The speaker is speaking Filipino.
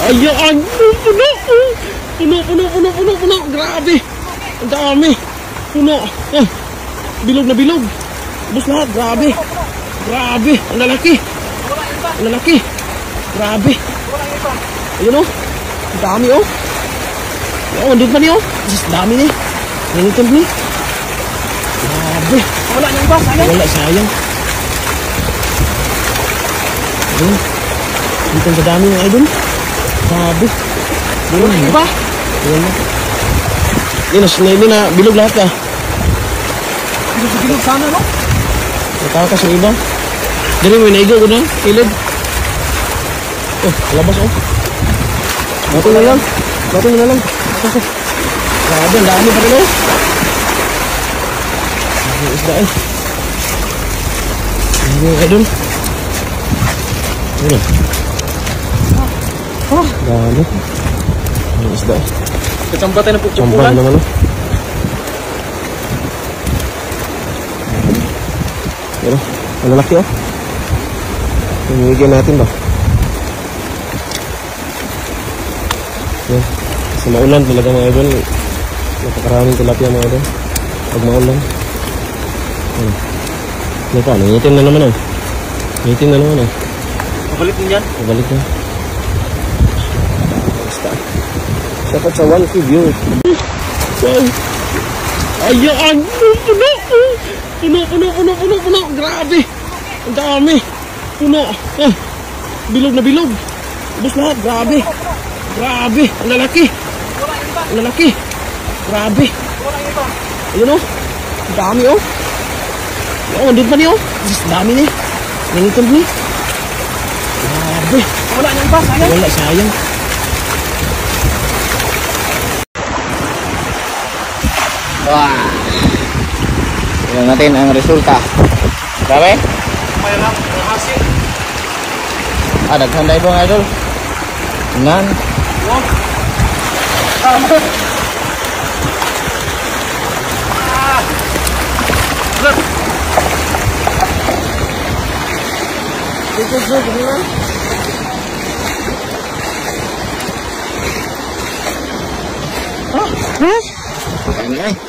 Ayan! Puno! Grabe! Ang dami! Puno! Bilog na bilog! Ubus lahat! Grabe! Ang lalaki! Grabe! Ayun o! Ang dami o! Andun pa niyo! Ang dami niya! Nanitan niya! Grabe! Wala niyang iba! Sayang! Wala, sayang! Ayun! Nanitan sa dami mga idol! Grabe! Wala niyang iba! Ayun na! Hindi na bilog lahat ka! Bilog sana no? Natakas yung iba. Dari mo naigo ko na, kilid. Labas oh. Bato na lang. Grabe, ang dami pa rin oh. Ang isda eh. Ang idol. Ano? Dami. Ang isda eh. Kacamba tayo na po Chamba naman oh. Pero, ang lalaki oh. Pumigyan natin ba? Yan. Kasi maulan talaga mga idol. Napakaraming tilapia mga idol. Pag maulan. Ano pa? Nangitin na naman oh. Pabalik mo yan? Pabalik na. Basta. Dapat sa 1K view. Ayan! Puno! Grabe! Ang dami! Puno! Bilog na bilog! Ubus lahat! Grabe! Ang lalaki! Grabe! Ayun o! Ang dami o! Andun pa niyo! Ang dami niya! Nanitan niya! Grabe! Wala niyang iba! Sayang! Wala, sayang! Wah. Tingnan natin ang resulta. Grabe? May lang, hasi. Daghan dahil mga idol. Tingnan. Wow. Ayan na eh.